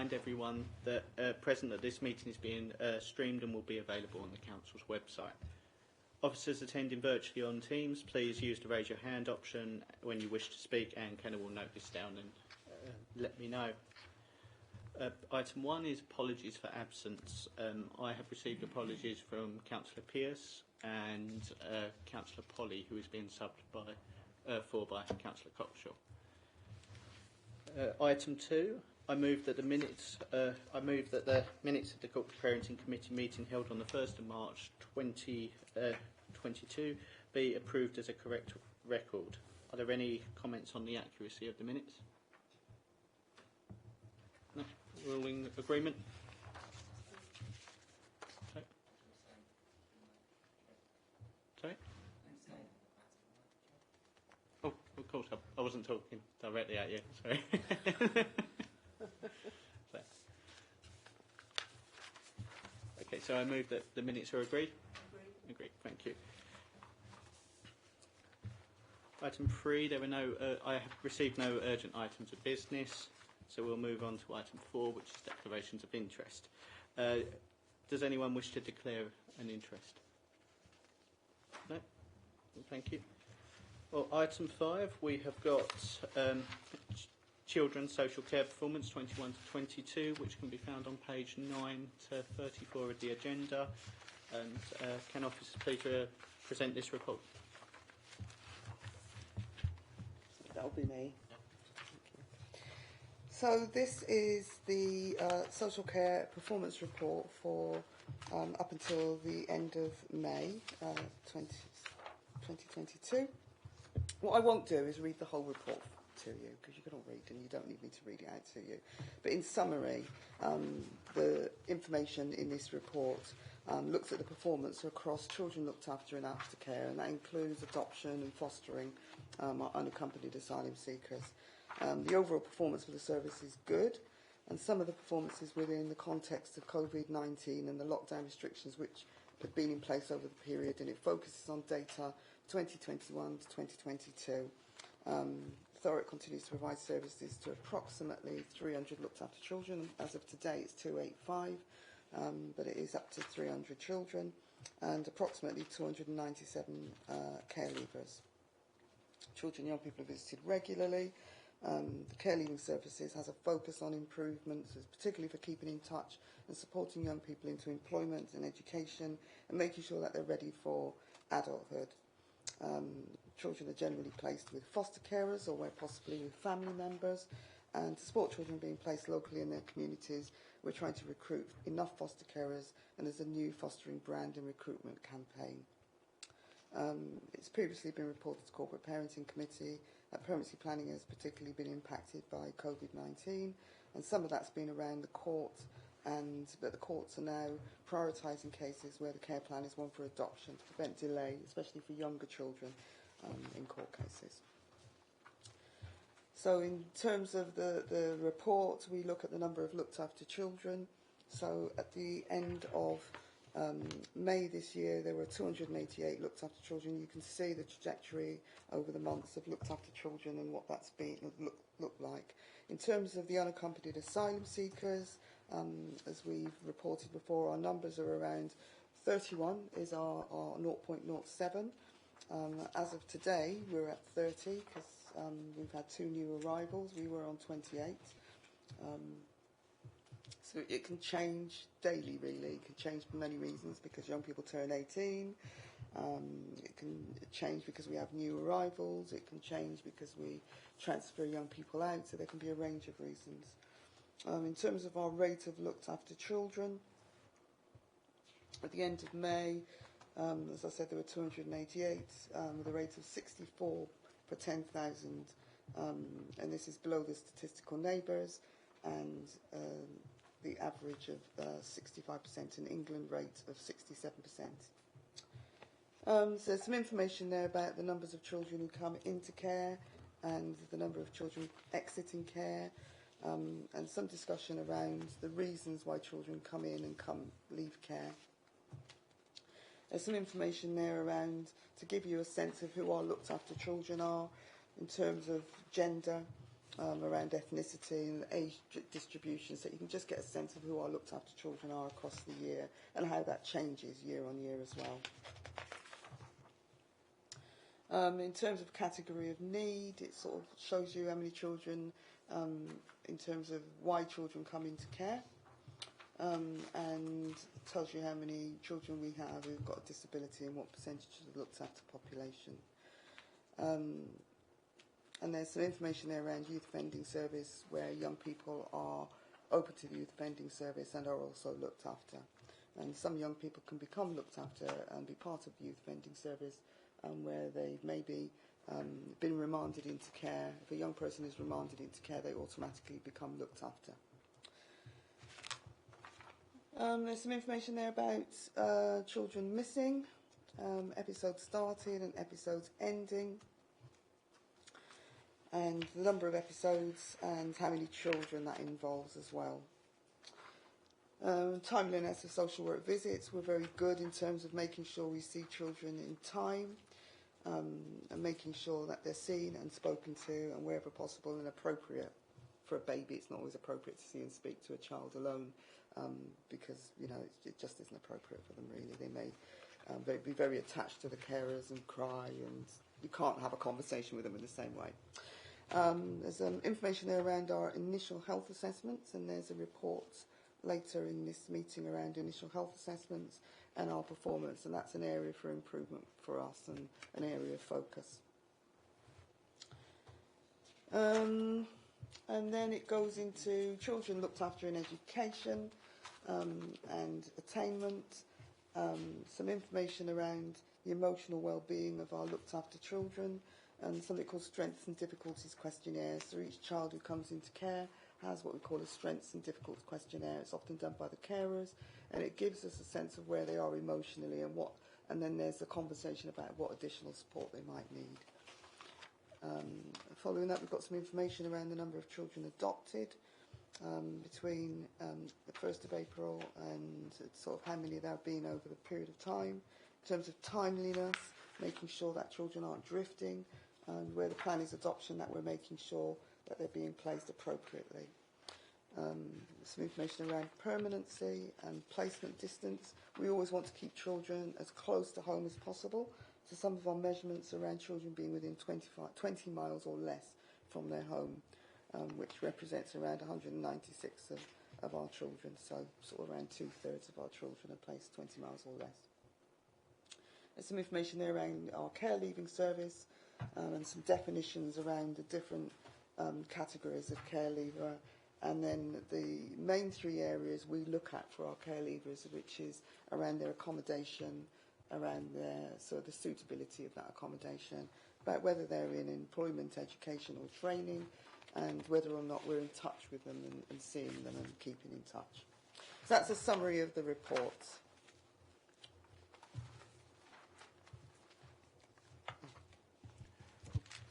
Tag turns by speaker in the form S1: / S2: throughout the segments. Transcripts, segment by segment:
S1: remind everyone that present that this meeting is being streamed and will be available on the Council's website. Officers attending virtually on Teams, please use the raise your hand option when you wish to speak, and Kenna will note this down and let me know. Item 1 is apologies for absence. I have received apologies from Councillor Pearce and Councillor Polly, who is being subbed by Councillor Cockshaw. Item 2, I move that the minutes of the Corporate Parenting Committee meeting held on the 1st of March 2022 be approved as a correct record. Are there any comments on the accuracy of the minutes? No? Ruling agreement? Okay. Sorry? Oh, of course, I wasn't talking directly at you, sorry. Okay, so I move that the minutes are agreed? Agreed, thank you. Item 3, there were I have received no urgent items of business, so we'll move on to item 4, which is declarations of interest. Does anyone wish to declare an interest? No? Thank you. Well, item 5, we have got Children's Social Care Performance 21 to 22, which can be found on page 9 to 34 of the agenda. And can officers please present this report?
S2: That'll be me. So this is the Social Care Performance Report for up until the end of May 2022. What I won't do is read the whole report to you, because you can all read and you don't need me to read it out to you. But in summary, the information in this report looks at the performance across children looked after in aftercare, and that includes adoption and fostering unaccompanied asylum seekers. The overall performance for the service is good, and some of the performances within the context of COVID-19 and the lockdown restrictions which have been in place over the period, and it focuses on data 2021 to 2022. Thurrock continues to provide services to approximately 300 looked after children. As of today, it's 285, but it is up to 300 children and approximately 297 care leavers. Children and young people are visited regularly. The care leaving services has a focus on improvements, particularly for keeping in touch and supporting young people into employment and education and making sure that they're ready for adulthood. Children are generally placed with foster carers or where possibly with family members, and to support children being placed locally in their communities, we're trying to recruit enough foster carers, and there's a new fostering brand and recruitment campaign. It's previously been reported to Corporate Parenting Committee that pregnancy planning has particularly been impacted by COVID-19, and some of that's been around the court, but the courts are now prioritising cases where the care plan is one for adoption to prevent delay, especially for younger children in court cases. So in terms of the report, we look at the number of looked after children. So at the end of May this year, there were 288 looked after children. You can see the trajectory over the months of looked after children and what that's been looked like. In terms of the unaccompanied asylum seekers, as we've reported before, our numbers are around 31 is our 0.07. As of today, we're at 30 because we've had 2 new arrivals. We were on 28. So it can change daily, really. It can change for many reasons, because young people turn 18. It can change because we have new arrivals. It can change because we transfer young people out. So there can be a range of reasons. In terms of our rate of looked after children, at the end of May, as I said, there were 288 with a rate of 64 per 10,000, and this is below the statistical neighbours, and the average of 65% in England, rate of 67%. So there's some information there about the numbers of children who come into care and the number of children exiting care, and some discussion around the reasons why children come in and leave care. There's some information there around to give you a sense of who our looked after children are in terms of gender. around ethnicity and age distribution, so you can just get a sense of who our looked after children are across the year and how that changes year on year as well. In terms of category of need, it sort of shows you how many children, in terms of why children come into care, and tells you how many children we have who've got a disability and what percentage of the looked after population. And there's some information there around youth offending service, where young people are open to the youth offending service and are also looked after. And some young people can become looked after and be part of the youth offending service, where they've maybe been remanded into care. If a young person is remanded into care, they automatically become looked after. There's some information there about children missing, episodes starting and episodes ending, and the number of episodes and how many children that involves as well. Timeliness of social work visits. We're very good in terms of making sure we see children in time, and making sure that they're seen and spoken to, and wherever possible and appropriate. For a baby, it's not always appropriate to see and speak to a child alone, because it just isn't appropriate for them really. They may be very attached to the carers and cry, and you can't have a conversation with them in the same way. There's information there around our initial health assessments, and there's a report later in this meeting around initial health assessments and our performance, and that's an area for improvement for us and an area of focus. And then it goes into children looked after in education and attainment, some information around the emotional well-being of our looked after children, and something called Strengths and Difficulties questionnaires. So each child who comes into care has what we call a Strengths and Difficulties questionnaire. It's often done by the carers, and it gives us a sense of where they are emotionally and then there's a conversation about what additional support they might need. Following that, we've got some information around the number of children adopted between the 1st of April and sort of how many there have been over the period of time. In terms of timeliness, making sure that children aren't drifting, and where the plan is adoption, that we're making sure that they're being placed appropriately. Some information around permanency and placement distance. We always want to keep children as close to home as possible. So some of our measurements around children being within 20 miles or less from their home, which represents around 196 of our children. So sort of around 2/3 of our children are placed 20 miles or less. There's some information there around our care leaving service, and some definitions around the different categories of care leaver, and then the main 3 areas we look at for our care leavers, which is around their accommodation, around their the suitability of that accommodation, about whether they're in employment, education or training, and whether or not we're in touch with them and seeing them and keeping in touch. So that's a summary of the report.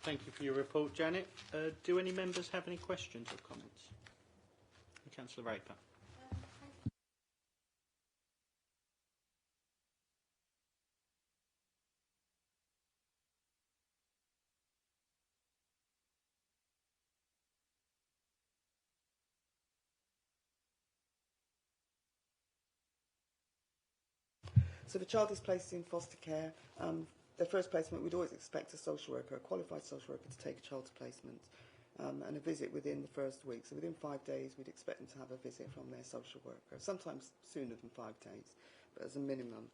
S1: Thank you for your report, Janet. Do any members have any questions or comments? Councillor Raper.
S2: So if a child is placed in foster care, their first placement, we'd always expect a social worker, a qualified social worker, to take a child to placement and a visit within the first week. So within 5 days, we'd expect them to have a visit from their social worker, sometimes sooner than 5 days, but as a minimum.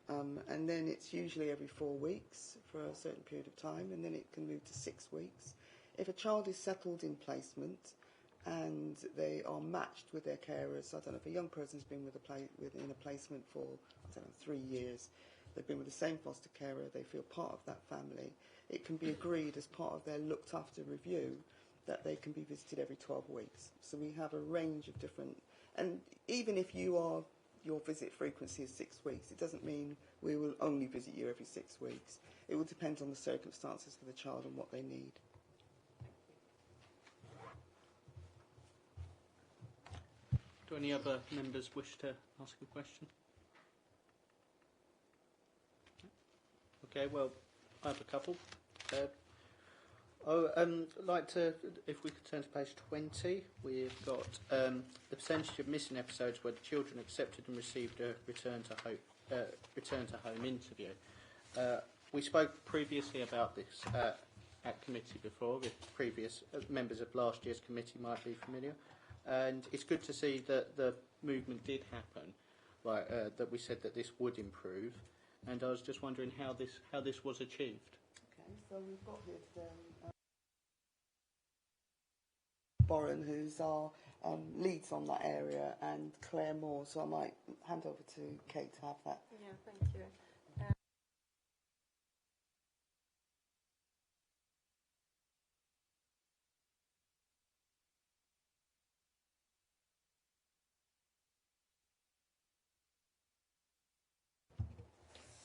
S2: And then it's usually every 4 weeks for a certain period of time, and then it can move to 6 weeks. If a child is settled in placement and they are matched with their carers, I don't know, if a young person's been within a placement for, 3 years, they've been with the same foster carer, they feel part of that family, it can be agreed as part of their looked after review that they can be visited every 12 weeks. So we have a range of different, and even if your visit frequency is 6 weeks, it doesn't mean we will only visit you every 6 weeks. It will depend on the circumstances for the child and what they need.
S1: Do any other members wish to ask a question? Okay, well, I have a couple. Like to, if we could turn to page 20, we've got the percentage of missing episodes where the children accepted and received a return to home interview. We spoke previously about this at committee before, with previous members of last year's committee might be familiar, and it's good to see that the movement did happen, that we said that this would improve, and I was just wondering how this was achieved.
S2: Okay, so we've got here today Boren, who's our leads on that area, and Claire Moore, so I might hand over to Kate to have that.
S3: Yeah, thank you.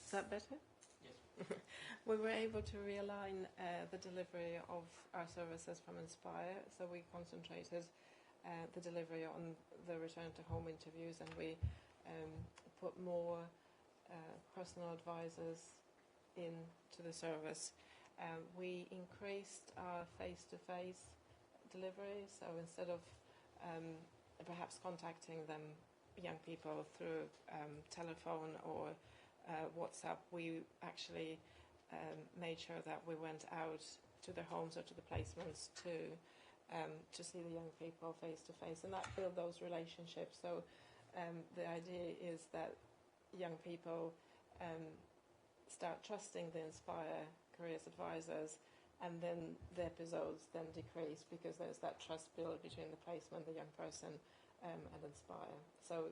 S3: Is that better?
S1: Yes.
S3: We were able to realign the delivery of our services from Inspire, so we concentrated the delivery on the return to home interviews, and we put more personal advisors into the service. We increased our face-to-face delivery, so instead of perhaps contacting them, young people, through telephone or WhatsApp, we actually made sure that we went out to their homes or to the placements to see the young people face to face, and that build those relationships. So the idea is that young people start trusting the Inspire Careers Advisors, and then the episodes then decrease because there's that trust built between the placement, the young person, and Inspire. So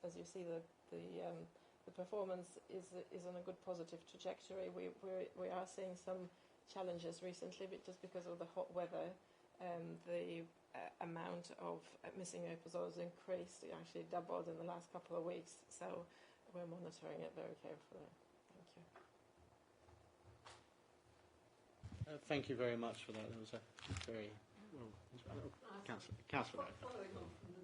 S3: as you see, the performance is on a good positive trajectory. We are seeing some challenges recently, but just because of the hot weather, the amount of missing episodes increased. It actually doubled in the last couple of weeks, so we're monitoring it very carefully. Thank you.
S1: Thank you very much for that. That was a very well. Councillor.
S4: Following on from the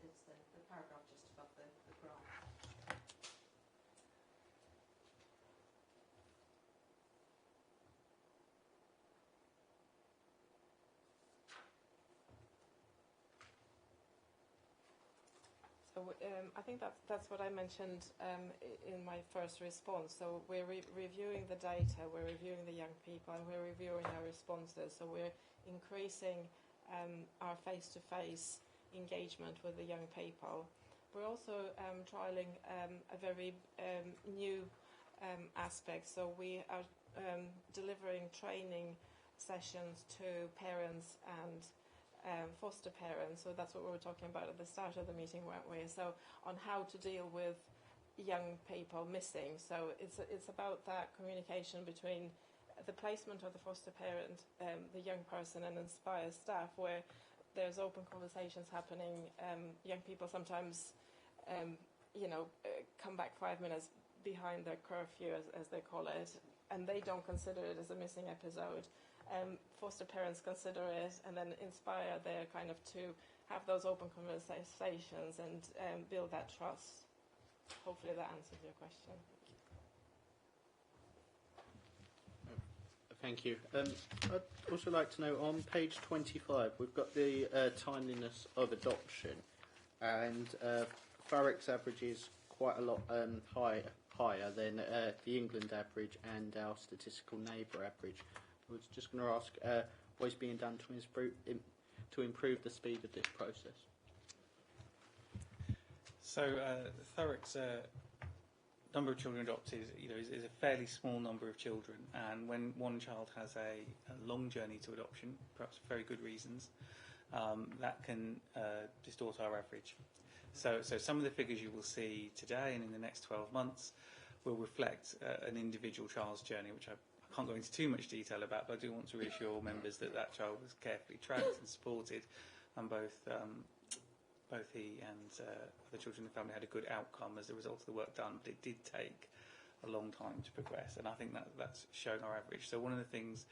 S4: it's the paragraph just above the graph.
S3: So I think that's what I mentioned in my first response. So we're reviewing the data, we're reviewing the young people, and we're reviewing our responses. So we're increasing our face-to-face engagement with the young people. We're also trialling a very new aspect. So we are delivering training sessions to parents and foster parents. So that's what we were talking about at the start of the meeting, weren't we? So on how to deal with young people missing. So it's about that communication between the placement of the foster parent, the young person, and Inspire staff, where there's open conversations happening. Young people sometimes, come back 5 minutes behind their curfew, as they call it, and they don't consider it as a missing episode. Foster parents consider it, and then Inspire there kind of to have those open conversations and build that trust. Hopefully that answers your question.
S1: Thank you. I'd also like to know, on page 25, we've got the timeliness of adoption, and Thurrock's average is quite a lot higher than the England average and our statistical neighbour average. I was just going to ask what is being done to improve the speed of this process.
S5: So Thurrock's number of children adopted, is a fairly small number of children, and when one child has a long journey to adoption, perhaps for very good reasons, that can distort our average. So some of the figures you will see today and in the next 12 months will reflect an individual child's journey, which I can't go into too much detail about, but I do want to reassure members that child was carefully tracked and supported, and both he and the children in the family had a good outcome as a result of the work done, but it did take a long time to progress, and I think that's showing our average. So one of the things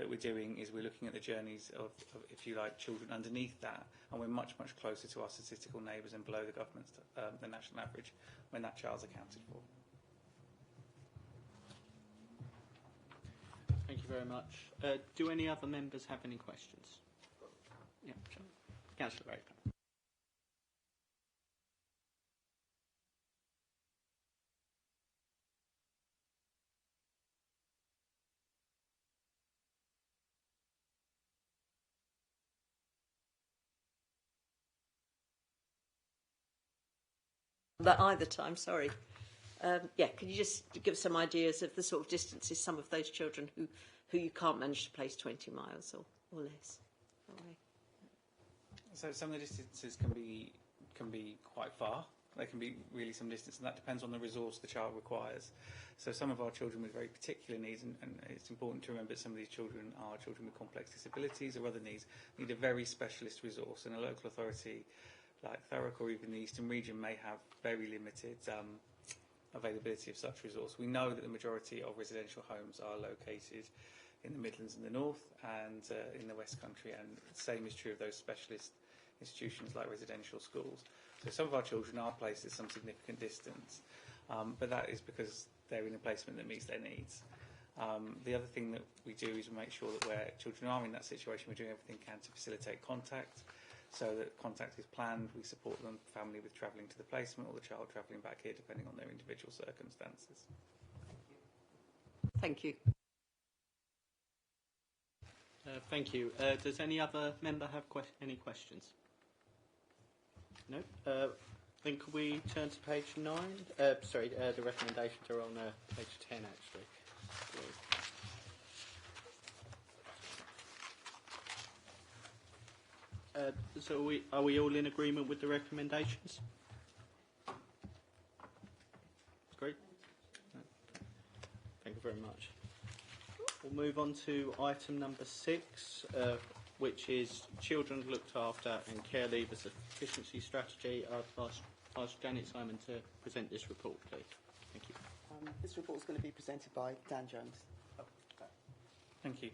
S5: that we're doing is we're looking at the journeys of, if you like, children underneath that, and we're much, much closer to our statistical neighbours and below the government's, the national average when that child's accounted for.
S1: Thank you very much. Do any other members have any questions? Yeah, sure. Councillor Raper.
S6: But either time, sorry. Yeah, could you just give some ideas of the sort of distances some of those children who you can't manage to place 20 miles or less away?
S5: So some of the distances can be quite far. They can be really some distance, and that depends on the resource the child requires. So some of our children with very particular needs, and it's important to remember some of these children are children with complex disabilities or other needs, need a very specialist resource, and a local authority like Thurrock or even the Eastern region may have very limited availability of such resource. We know that the majority of residential homes are located in the Midlands and the North and in the West Country, and the same is true of those specialist institutions like residential schools. So some of our children are placed at some significant distance, but that is because they're in a placement that meets their needs. The other thing that we do is we make sure that where children are in that situation, we're doing everything we can to facilitate contact, so that contact is planned. We support them, family with travelling to the placement or the child travelling back here, depending on their individual circumstances.
S6: Thank you.
S1: Thank you. Does any other member have any questions? No? Then could we turn to page 9? The recommendations are on page 10, actually. So are we all in agreement with the recommendations? Great. Thank you very much. We'll move on to item number 6, which is children looked after and care leavers efficiency strategy. I'll ask Janet Simon to present this report, please. Thank you.
S2: This report is going to be presented by Dan Jones.
S5: Thank you.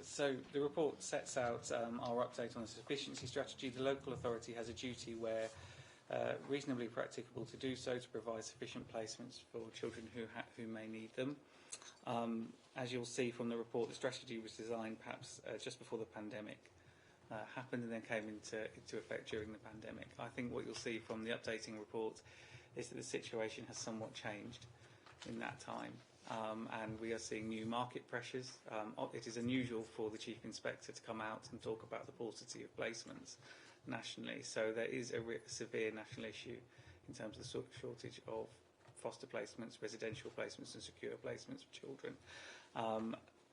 S5: So the report sets out our update on the sufficiency strategy. The local authority has a duty where reasonably practicable to do so, to provide sufficient placements for children who may need them. As you'll see from the report, the strategy was designed perhaps just before the pandemic happened and then came into effect during the pandemic. I think what you'll see from the updating report is that the situation has somewhat changed in that time. And we are seeing new market pressures. It is unusual for the Chief Inspector to come out and talk about the paucity of placements nationally. So there is a severe national issue in terms of the shortage of foster placements, residential placements and secure placements for children.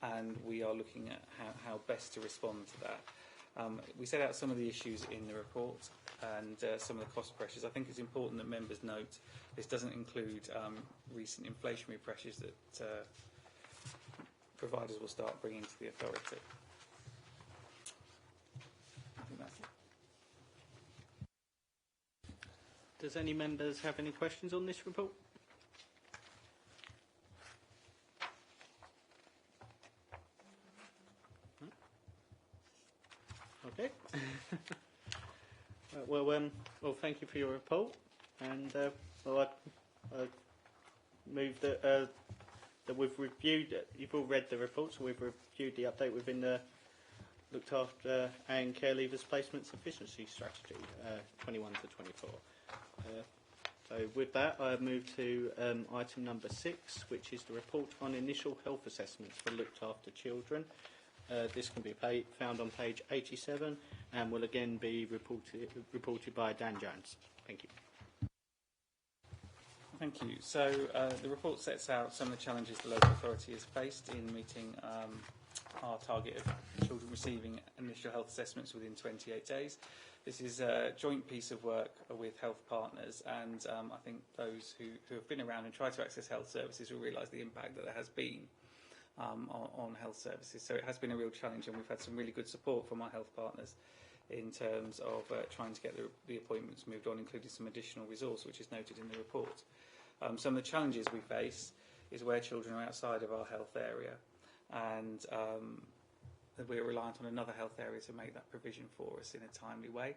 S5: And we are looking at how best to respond to that. We set out some of the issues in the report and some of the cost pressures. I think it's important that members note this doesn't include recent inflationary pressures that providers will start bringing to the authority. I think that's it.
S1: Does any members have any questions on this report? Okay. Well, thank you for your report, and I move that we've reviewed. You've all read the report, so we've reviewed the update within the looked after and care leavers placements efficiency strategy 21 to 24. So with that, I move to item number 6, which is the report on initial health assessments for looked after children. This can be found on page 87 and will again be reported by Dan Jones. Thank you.
S5: Thank you. So the report sets out some of the challenges the local authority has faced in meeting our target of children receiving initial health assessments within 28 days. This is a joint piece of work with health partners, and I think those who have been around and tried to access health services will realise the impact that there has been on health services. So it has been a real challenge, and we've had some really good support from our health partners in terms of trying to get the appointments moved on, including some additional resource, which is noted in the report. Some of the challenges we face is where children are outside of our health area, and we're reliant on another health area to make that provision for us in a timely way.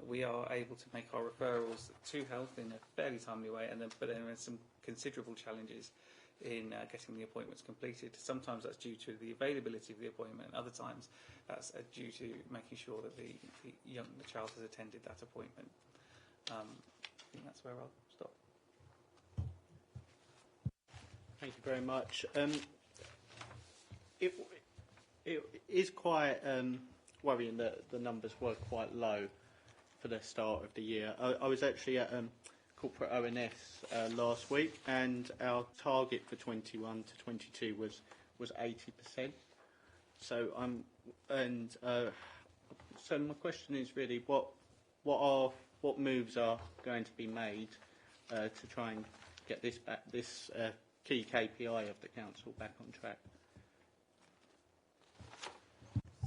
S5: We are able to make our referrals to health in a fairly timely way, but there are some considerable challenges in getting the appointments completed. Sometimes that's due to the availability of the appointment, and other times that's due to making sure that the child has attended that appointment. I think that's where I'll stop.
S1: Thank you very much. It is quite worrying that the numbers were quite low for the start of the year. I was actually at corporate ONS last week, and our target for 21 to 22 was 80%. So so my question is really what moves are going to be made to try and get this key KPI of the council back on track?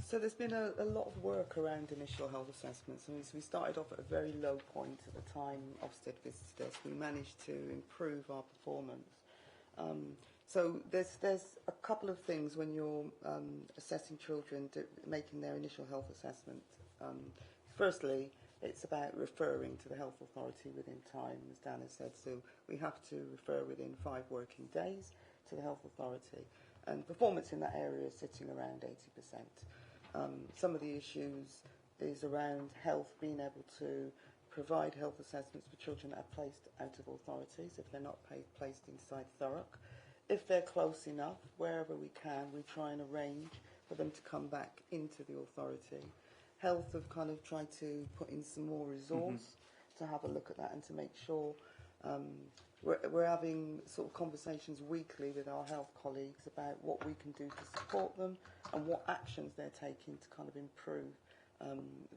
S2: So there's been a lot of work around initial health assessments. I mean, so we started off at a very low point at the time Ofsted visited us. We managed to improve our performance. So there's a couple of things when you're assessing children, making their initial health assessment. Firstly, it's about referring to the health authority within time, as Dan has said. So we have to refer within 5 working days to the health authority. And performance in that area is sitting around 80%. Some of the issues is around health, being able to provide health assessments for children that are placed out of authorities if they're not placed inside Thurrock. If they're close enough, wherever we can, we try and arrange for them to come back into the authority. Health have kind of tried to put in some more resource to have a look at that and to make sure we're having sort of conversations weekly with our health colleagues about what we can do to support them and what actions they're taking to kind of improve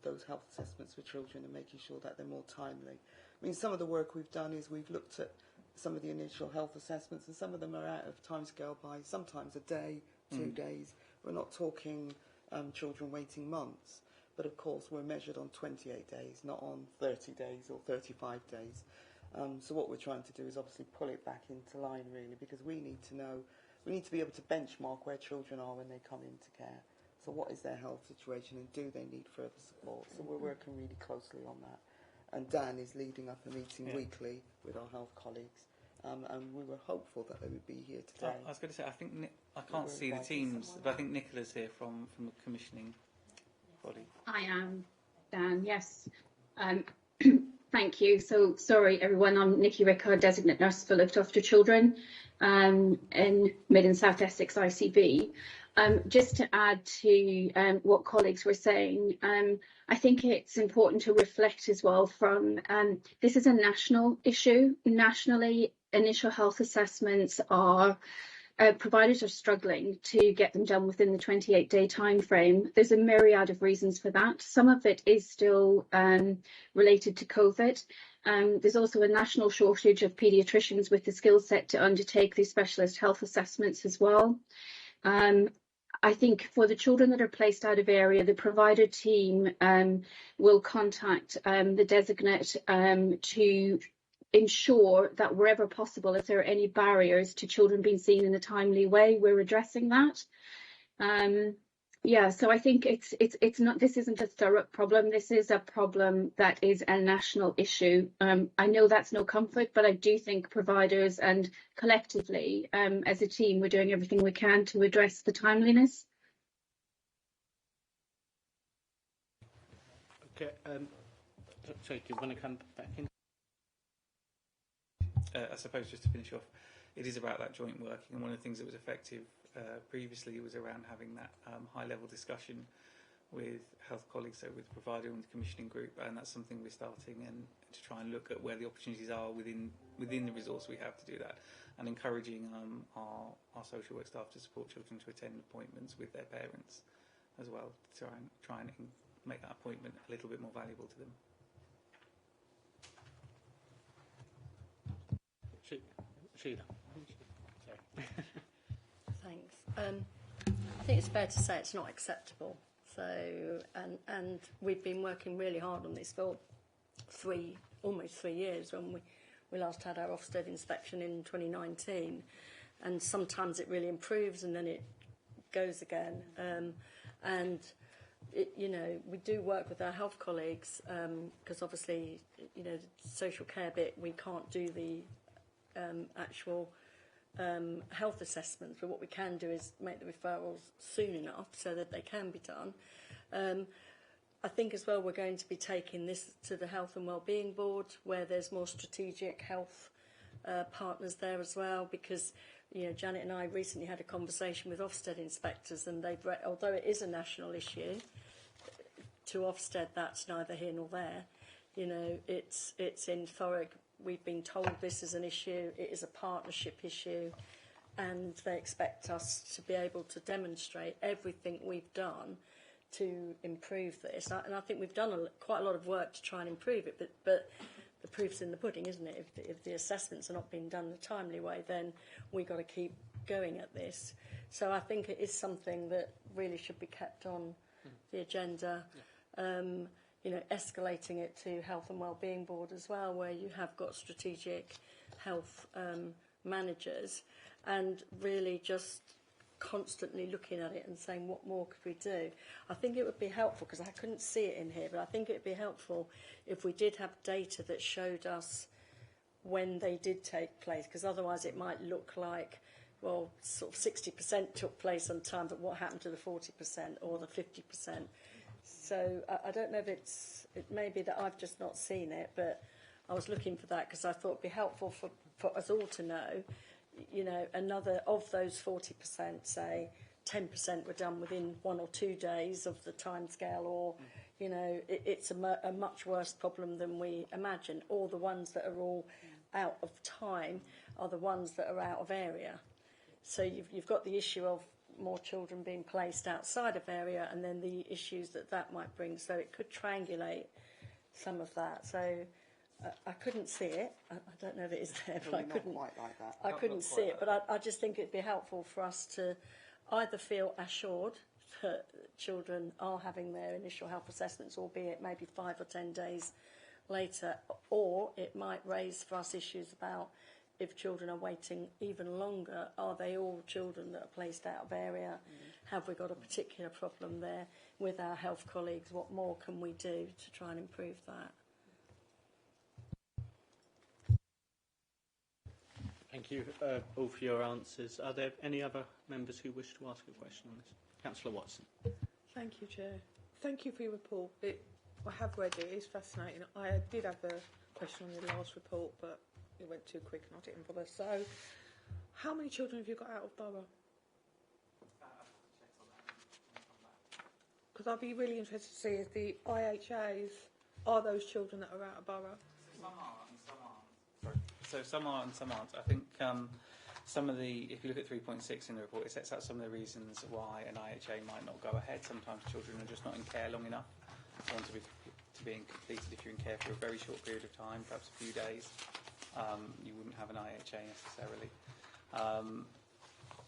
S2: those health assessments for children and making sure that they're more timely. I mean, some of the work we've done is we've looked at some of the initial health assessments, and some of them are out of timescale by sometimes a day, 2 days. We're not talking children waiting months, but of course we're measured on 28 days, not on 30 days or 35 days. So what we're trying to do is obviously pull it back into line, really, because we need to know, we need to be able to benchmark where children are when they come into care. So what is their health situation and do they need further support? So we're working really closely on that. And Dan is leading up a meeting weekly with our health colleagues. And we were hopeful that they would be here today.
S5: I was going to say, I think I can't see the teams, but I think Nicola's here from the commissioning body.
S7: I am, Dan, yes. Thank you. So, sorry everyone, I'm Nikki Rickard, Designate Nurse for Looked After Children in Mid and South Essex ICB. Just to add to what colleagues were saying, I think it's important to reflect as well from, this is a national issue. Nationally, initial health assessments are, providers are struggling to get them done within the 28-day time frame. There's a myriad of reasons for that. Some of it is still related to COVID. There's also a national shortage of paediatricians with the skill set to undertake these specialist health assessments as well. I think for the children that are placed out of area, the provider team will contact the designate to ensure that wherever possible, if there are any barriers to children being seen in a timely way, we're addressing that. Yeah, so I think it's not, this isn't a Thurrock problem. This is a problem that is a national issue. I know that's no comfort, but I do think providers and collectively, as a team, we're doing everything we can to address the timeliness.
S1: Okay. Sorry, do you want to come back in?
S5: I suppose just to finish off, it is about that joint working, and one of the things that was effective previously was around having that high-level discussion with health colleagues, so with the provider and the commissioning group, and that's something we're starting, and to try and look at where the opportunities are within the resource we have to do that, and encouraging our social work staff to support children to attend appointments with their parents as well, to try and make that appointment a little bit more valuable to them.
S1: Sheila. Sorry.
S8: Thanks. I think it's fair to say it's not acceptable. So, and we've been working really hard on this for almost 3 years when we last had our Ofsted inspection in 2019. And sometimes it really improves and then it goes again. And we do work with our health colleagues because obviously, the social care bit, we can't do the actual health assessments, but what we can do is make the referrals soon enough so that they can be done. I think as well we're going to be taking this to the Health and Wellbeing Board, where there's more strategic health partners there as well, because Janet and I recently had a conversation with Ofsted inspectors, and although it is a national issue, to Ofsted that's neither here nor there. It's in Thurrock. We've been told this is an issue. It is a partnership issue, and they expect us to be able to demonstrate everything we've done to improve this. And I think we've done quite a lot of work to try and improve it, but the proof's in the pudding, isn't it? If the assessments are not being done in a timely way, then we've got to keep going at this. So I think it is something that really should be kept on the agenda. Escalating it to Health and Wellbeing Board as well, where you have got strategic health managers, and really just constantly looking at it and saying, what more could we do? I think it would be helpful, because I couldn't see it in here, but I think it would be helpful if we did have data that showed us when they did take place, because otherwise it might look like, well, sort of 60% took place on time, but what happened to the 40% or the 50%? So I don't know if it may be that I've just not seen it, but I was looking for that because I thought it'd be helpful for us all to know, another of those 40%, say 10% were done within 1 or 2 days of the timescale, or, it's a much worse problem than we imagine. Or the ones that are all out of time are the ones that are out of area. So you've got the issue of more children being placed outside of area, and then the issues that might bring. So it could triangulate some of that. So I couldn't see it. I don't know if it is there, but I couldn't.
S2: Not quite like that.
S8: I couldn't see it, but I just think it'd be helpful for us to either feel assured that children are having their initial health assessments, albeit maybe 5 or 10 days later, or it might raise for us issues about, if children are waiting even longer, are they all children that are placed out of area? Have we got a particular problem there with our health colleagues? What more can we do to try and improve that?
S1: Thank you all for your answers. Are there any other members who wish to ask a question on this? Councillor Watson.
S9: Thank you, Chair. Thank you for your report. I have read it. It's fascinating. I did have a question on your last report, but it went too quick and I didn't bother. So, how many children have you got out of borough? Because I'd be really interested to see if the IHAs are those children that are out of borough.
S5: Some are and some aren't. Sorry. So some are and some aren't. I think some of the, if you look at 3.6 in the report, it sets out some of the reasons why an IHA might not go ahead. Sometimes children are just not in care long enough for one to be being completed. If you're in care for a very short period of time, perhaps a few days, you wouldn't have an IHA necessarily.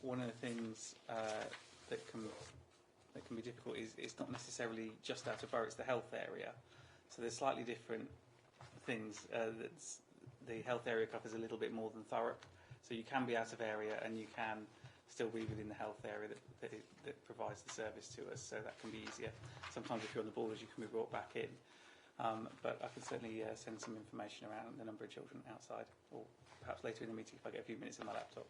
S5: One of the things that can be difficult is it's not necessarily just out of borough, it's the health area. So there's slightly different things. The health area covers a little bit more than Thurrock. So you can be out of area and you can still be within the health area that provides the service to us. So that can be easier. Sometimes if you're on the borders, you can be brought back in. But I can certainly send some information around the number of children outside, or perhaps later in the meeting if I get a few minutes on my laptop.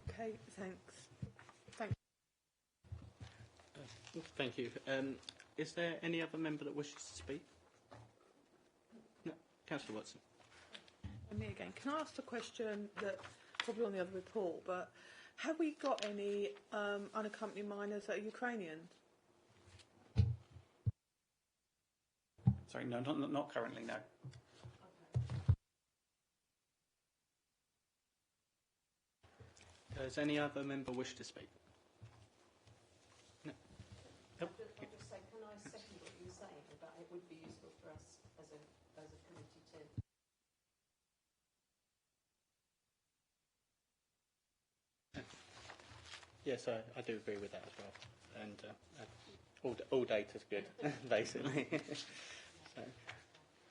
S9: Okay, thanks.
S1: Thank you. Is there any other member that wishes to speak? No. Councillor Watson.
S9: And me again. Can I ask a question that probably on the other report, but have we got any unaccompanied minors that are Ukrainian?
S5: Sorry, no, not currently, no.
S1: Does any other member wish to speak? No.
S6: I'll just say, can I second what you were saying about it would be useful for us as a committee too?
S1: Yes, I do agree with that as well. And all data's good, basically.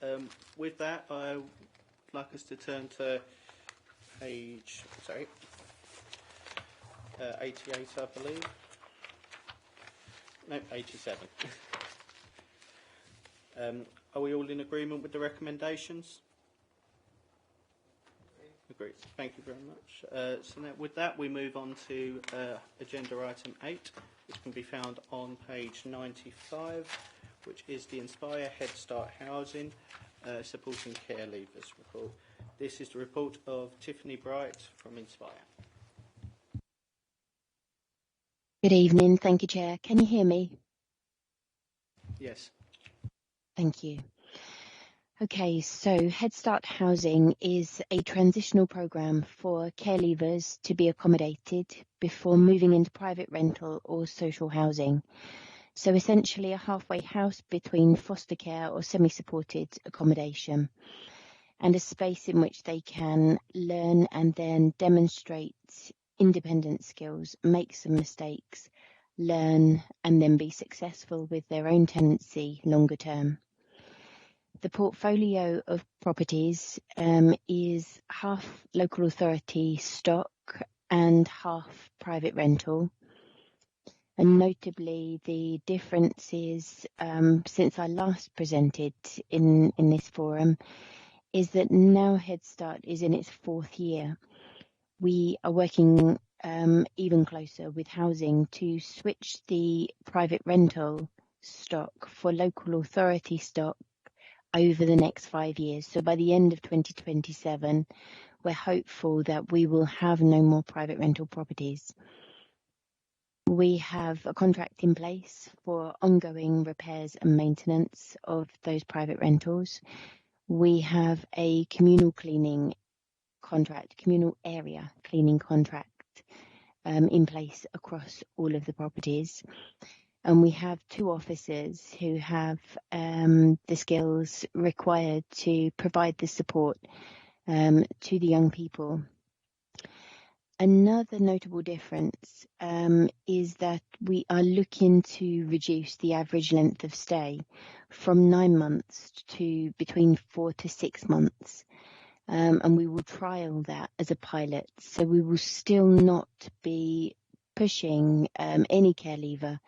S1: So, with that, I would like us to turn to page 88, I believe. No, 87. Are we all in agreement with the recommendations? Agreed. Thank you very much. So now with that, we move on to agenda item 8, which can be found on page 95, which is the Inspire Head Start Housing Supporting Care Leavers report. This is the report of Tiffany Bright from Inspire.
S10: Good evening. Thank you, Chair. Can you hear me?
S1: Yes.
S10: Thank you. Okay, so Head Start Housing is a transitional programme for care leavers to be accommodated before moving into private rental or social housing. So essentially a halfway house between foster care or semi-supported accommodation, and a space in which they can learn and then demonstrate independent skills, make some mistakes, learn and then be successful with their own tenancy longer term. The portfolio of properties is half local authority stock and half private rental. And notably, the difference is, since I last presented in this forum, is that now Head Start is in its 4th year. We are working even closer with housing to switch the private rental stock for local authority stock over the next 5 years. So by the end of 2027, we're hopeful that we will have no more private rental properties. We have a contract in place for ongoing repairs and maintenance of those private rentals. We have a communal cleaning contract, communal area cleaning contract in place across all of the properties. And we have 2 officers who have the skills required to provide the support to the young people. Another notable difference is that we are looking to reduce the average length of stay from 9 months to between 4 to 6 months. And we will trial that as a pilot. So we will still not be pushing any care leaver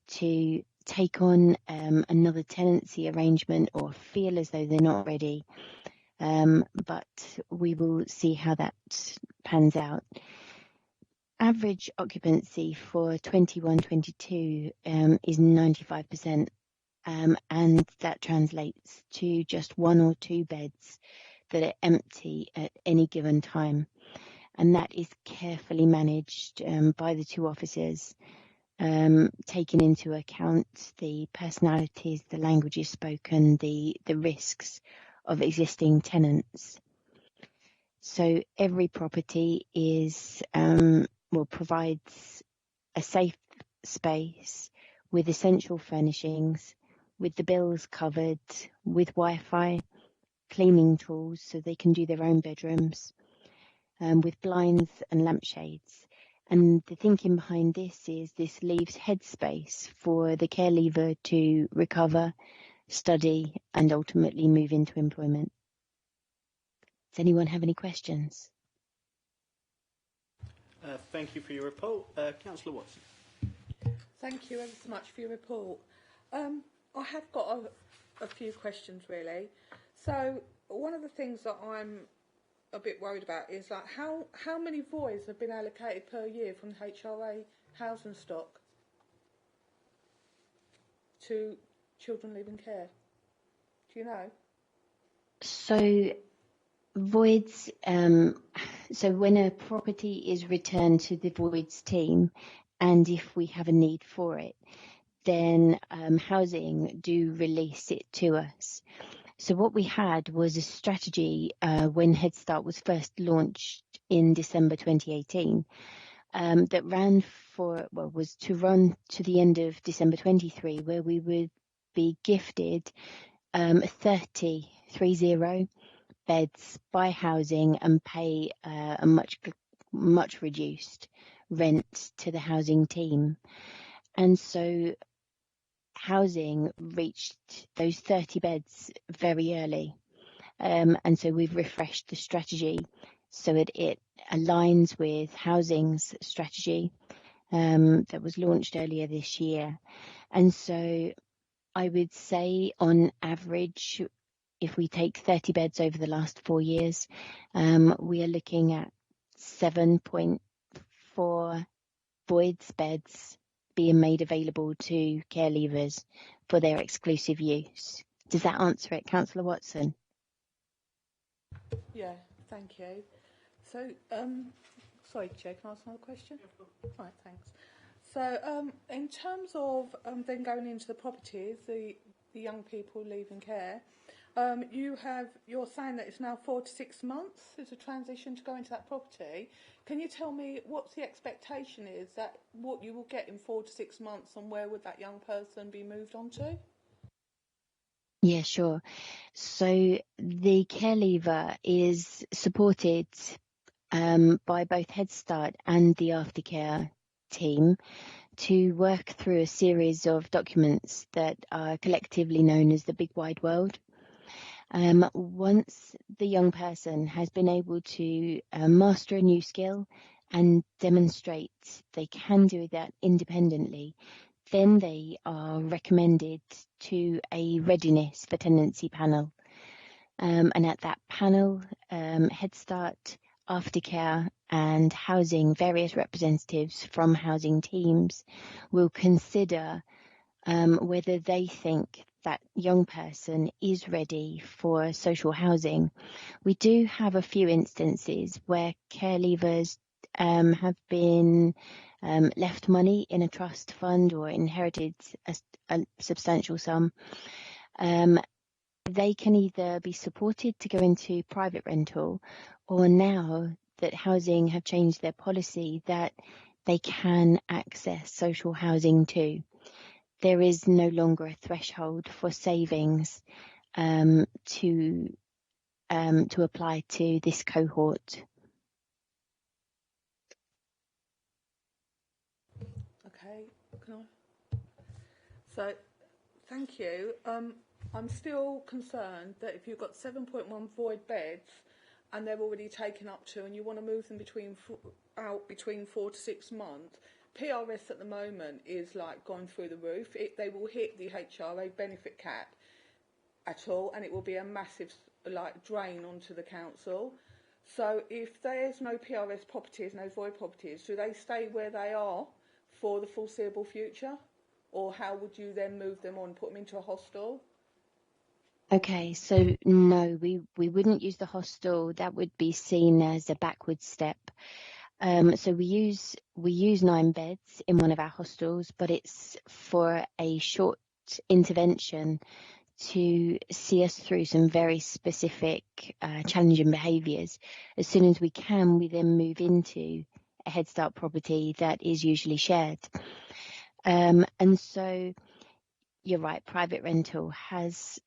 S10: to take on another tenancy arrangement or feel as though they're not ready. But we will see how that pans out. Average occupancy for 21-22 is 95%, and that translates to just 1 or 2 beds that are empty at any given time. And that is carefully managed by the 2 officers, taking into account the personalities, the languages spoken, the risks of existing tenants. So every property is provides a safe space with essential furnishings, with the bills covered, with Wi-Fi, cleaning tools so they can do their own bedrooms, with blinds and lampshades. And the thinking behind this is this leaves headspace for the care leaver to recover, study, and ultimately move into employment. Does anyone have any questions?
S1: Thank you for your report. Councillor Watson.
S9: Thank you ever so much for your report. I have got a few questions really. So one of the things that I'm a bit worried about is like how many voids have been allocated per year from the HRA housing stock to children leaving care? Do you know?
S10: So voids, so when a property is returned to the voids team, and if we have a need for it, then housing do release it to us. So what we had was a strategy when Head Start was first launched in December 2018 that was to run to the end of December 23, where we would be gifted 30 beds by housing and pay a much reduced rent to the housing team. And so housing reached those 30 beds very early. And so we've refreshed the strategy so that it aligns with housing's strategy that was launched earlier this year. And so I would say on average, if we take 30 beds over the last 4 years, we are looking at 7.4 voids beds being made available to care leavers for their exclusive use. Does that answer it, Councillor Watson?
S9: Yeah, thank you. So, sorry, Chair, can I ask another question? Right, thanks. So, in terms of then going into the properties, the young people leaving care, you're saying that it's now 4 to 6 months as a transition to go into that property. Can you tell me what's the expectation is that what you will get in 4 to 6 months, and where would that young person be moved on to?
S10: Yeah, sure. So the care leaver is supported by both Head Start and the aftercare team to work through a series of documents that are collectively known as the Big Wide World. Once the young person has been able to master a new skill and demonstrate they can do that independently, then they are recommended to a readiness for tenancy panel. And at that panel, Head Start, aftercare and housing, various representatives from housing teams will consider whether they think that young person is ready for social housing. We do have a few instances where care leavers have been left money in a trust fund or inherited a substantial sum. They can either be supported to go into private rental, or now that housing have changed their policy, that they can access social housing too. There is no longer a threshold for savings to apply to this cohort.
S9: Okay, can I? So, thank you. I'm still concerned that if you've got 7.1 void beds and they're already taken up to, and you want to move them out between 4 to 6 months, PRS at the moment is like gone through the roof. They will hit the HRA benefit cap at all, and it will be a massive drain onto the council. So if there's no PRS properties, no void properties, do they stay where they are for the foreseeable future? Or how would you then move them on, put them into a hostel?
S10: Okay, so no, we wouldn't use the hostel. That would be seen as a backward step. So we use 9 beds in one of our hostels, but it's for a short intervention to see us through some very specific challenging behaviours. As soon as we can, we then move into a Head Start property that is usually shared. And so you're right, private rental has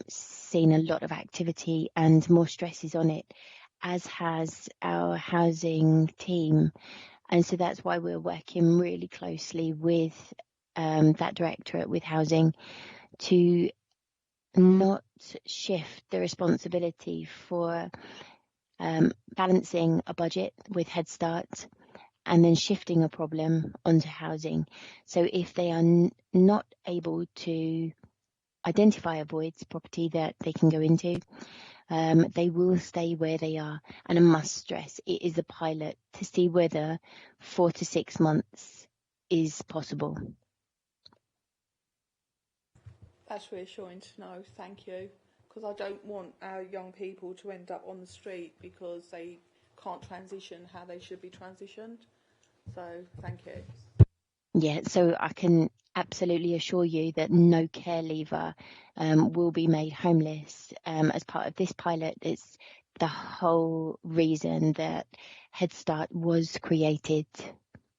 S10: seen a lot of activity and more stresses on it, as has our housing team. And so that's why we're working really closely with that directorate, with housing, to not shift the responsibility for balancing a budget with Head Start and then shifting a problem onto housing. So if they are not able to identify a voids property that they can go into, they will stay where they are. And I must stress, it is a pilot to see whether 4 to 6 months is possible.
S9: That's reassuring to know, thank you. Because I don't want our young people to end up on the street because they can't transition how they should be transitioned. So, thank you.
S10: Yeah, so I can absolutely assure you that no care leaver will be made homeless as part of this pilot. It's the whole reason that Head Start was created.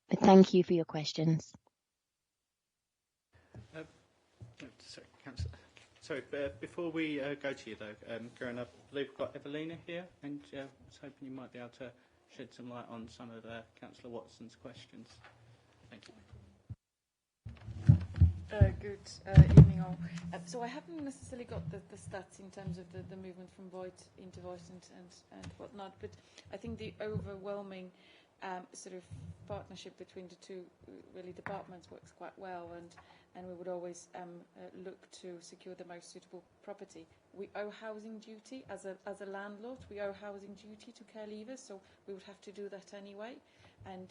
S10: But thank you for your questions.
S1: Sorry, Councillor. Sorry, before we go to you though, Karen, I believe we've got Evelina here, and I was hoping you might be able to shed some light on some of Councillor Watson's questions. Thank you.
S11: Good evening all. So I haven't necessarily got the stats in terms of the movement from void into voice and whatnot, but I think the overwhelming sort of partnership between the two really departments works quite well, and and we would always look to secure the most suitable property. We owe housing duty as a landlord. We owe housing duty to care leavers, so we would have to do that anyway. And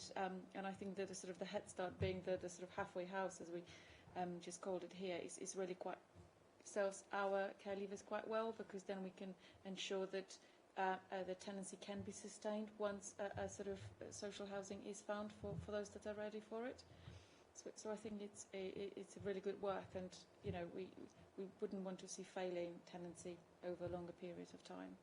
S11: I think that the sort of the Head Start being the sort of halfway house, as we just called it here, is really quite serves our care leavers quite well, because then we can ensure that the tenancy can be sustained once a sort of social housing is found for those that are ready for it. So I think it's a really good work, and you know we wouldn't want to see failing tenancy over longer periods of time.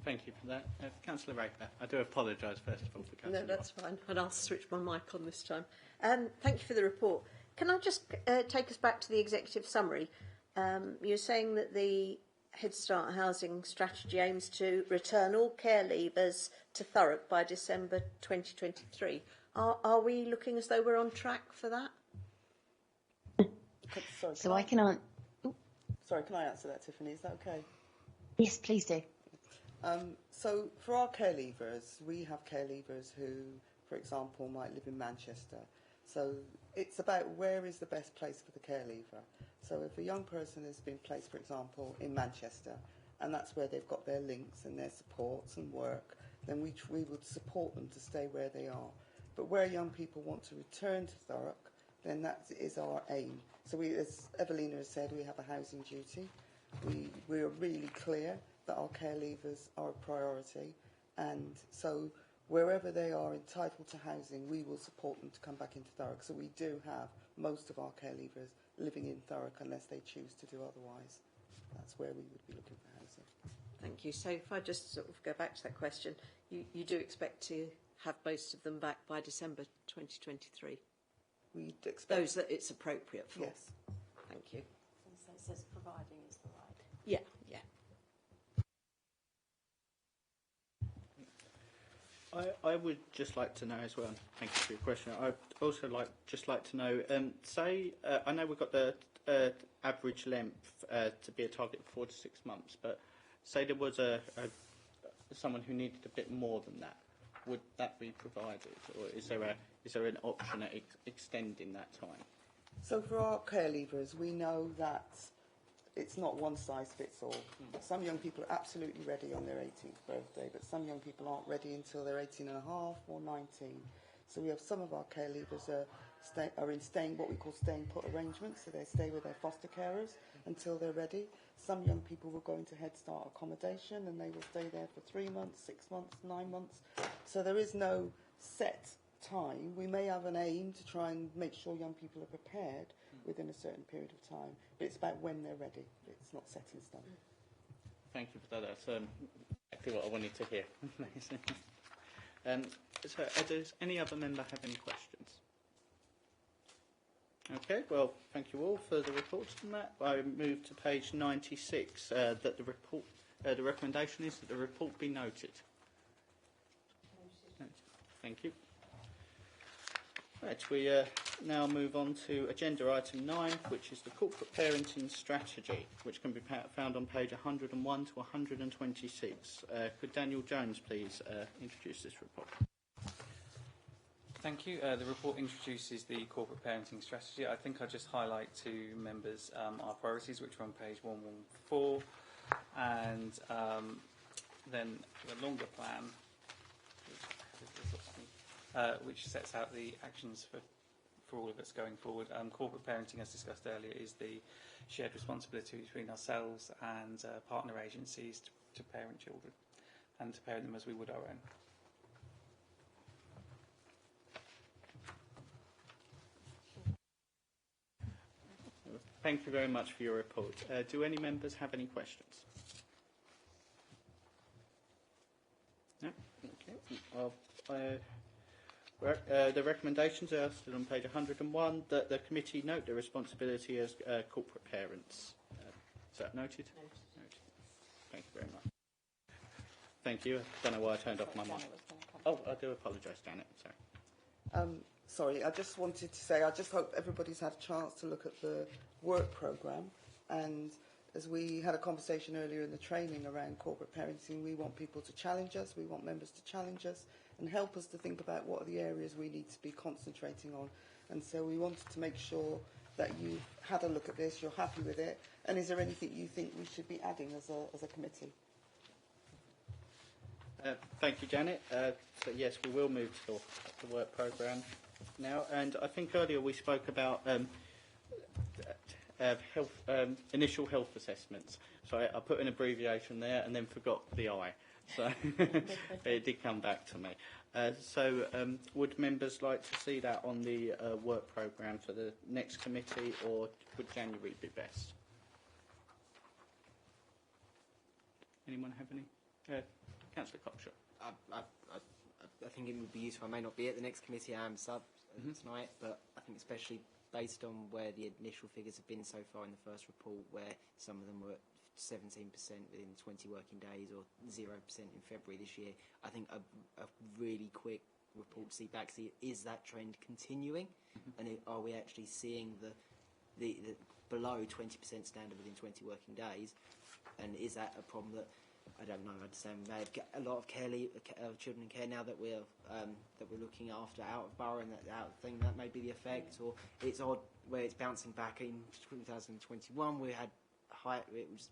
S1: Thank you for that. Councillor Raper, I do apologise first of all for cutting
S6: No, that's fine, and I'll switch my mic on this time. Thank you for the report. Can I just take us back to the executive summary? You're saying that the Head Start housing strategy aims to return all care leavers to Thurrock by December 2023. Are we looking as though we're on track for that?
S2: Sorry,
S10: So I can answer.
S2: Sorry, can I answer that, Tiffany? Is that okay?
S10: Yes, please do.
S2: So for our care leavers, we have care leavers who, for example, might live in Manchester. So it's about where is the best place for the care leaver. So if a young person has been placed, for example, in Manchester, and that's where they've got their links and their supports and work, then we would support them to stay where they are. But where young people want to return to Thurrock, then that is our aim. So we, as Evelina has said, we have a housing duty. We are really clear that our care leavers are a priority, and so wherever they are entitled to housing, we will support them to come back into Thurrock. So we do have most of our care leavers living in Thurrock unless they choose to do otherwise. That's where we would be looking for housing.
S6: Thank you. So if I just sort of go back to that question, you do expect to have most of them back by December 2023?
S2: We'd expect
S6: those that it's appropriate for?
S2: Yes.
S6: Thank you.
S8: So it says providing is the right.
S6: Yeah, yeah.
S1: I would just like to know as well, thank you for your question, I'd also just like to know, I know we've got the average length to be a target of 4 to 6 months, but say there was someone who needed a bit more than that, would that be provided, or is there an option at extending that time?
S2: So for our care leavers, we know that it's not one size fits all. Some young people are absolutely ready on their 18th birthday, but some young people aren't ready until they're 18 and a half or 19. So we have some of our care leavers are in what we call staying put arrangements, so they stay with their foster carers until they're ready. Some young people will go into Head Start accommodation and they will stay there for 3 months, 6 months, 9 months. So there is no set time. We may have an aim to try and make sure young people are prepared within a certain period of time, but it's about when they're ready. It's not set in stone.
S1: Thank you for that. That's exactly what I wanted to hear. So, does any other member have any questions? Okay, well, thank you all for the reports on that. I move to page 96, that the recommendation is that the report be noted. Thank you. Right, we now move on to agenda item 9, which is the corporate parenting strategy, which can be found on page 101 to 126. Could Daniel Jones please introduce this report?
S5: Thank you. The report introduces the corporate parenting strategy. I think I'll just highlight to members our priorities, which are on page 114, and then the longer plan, which sets out the actions for all of us going forward. Corporate parenting, as discussed earlier, is the shared responsibility between ourselves and partner agencies to parent children and to parent them as we would our own.
S1: Thank you very much for your report. Do any members have any questions? No? Okay. Well, the recommendations are still on page 101, that the committee note their responsibility as corporate parents. Is that noted? Noted. Thank you very much. Thank you. I don't know why I turned off my mic. Oh, I do apologise, Janet. Sorry.
S2: Sorry, I just wanted to say I just hope everybody's had a chance to look at the work programme, and as we had a conversation earlier in the training around corporate parenting, we want people to challenge us, we want members to challenge us and help us to think about what are the areas we need to be concentrating on. And so we wanted to make sure that you've had a look at this, you're happy with it, and is there anything you think we should be adding as a committee?
S1: Thank you, Janet. So yes, we will move to the work programme now. And I think earlier we spoke about initial health assessments. So I put an abbreviation there and then forgot the I. So it did come back to me. So would members like to see that on the work programme for the next committee, or would January be best? Anyone have any? Councillor Cockshaw.
S12: I think it would be useful. I may not be at the next committee. I am sub tonight, but I think especially based on where the initial figures have been so far in the first report, where some of them were 17% within 20 working days or 0% in February this year, I think a really quick report to see back, is that trend continuing, and are we actually seeing the below 20% standard within 20 working days, and is that a problem that, I don't know, I understand we have a lot of children in care now that we're looking after out of borough, and that thing that may be the effect, or it's odd where it's bouncing back in 2021 we had it was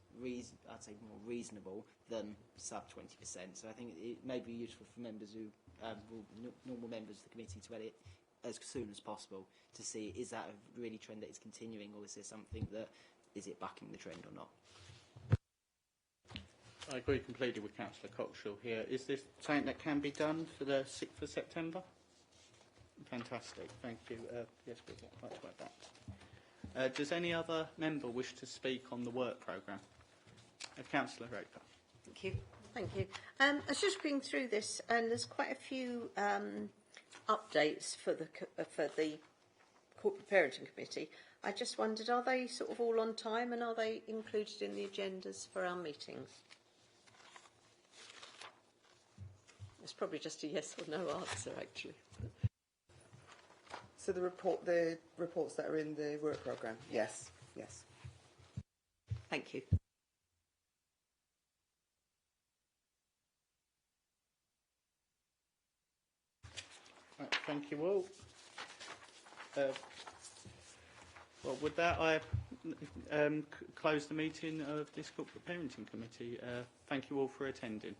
S12: I'd say more reasonable than sub 20%. So I think it may be useful for members who normal members of the committee to edit as soon as possible to see, is that a really trend that is continuing, or is there something that is it bucking the trend or not?
S1: I agree completely with Councillor Cockshaw here. Is this something that can be done for the 6th of September? Fantastic, thank you. Yes, we'd like to add that. Does any other member wish to speak on the work programme? Councillor Raper.
S6: Thank you. Thank you. I was just reading through this, and there's quite a few updates for the Corporate Parenting Committee. I just wondered, are they sort of all on time, and are they included in the agendas for our meetings? It's probably just a yes or no answer, actually.
S2: So the reports that are in the work programme? Yes. Yes.
S6: Thank you.
S1: Right, thank you all. Well, with that, I close the meeting of this Corporate Parenting Committee. Thank you all for attending.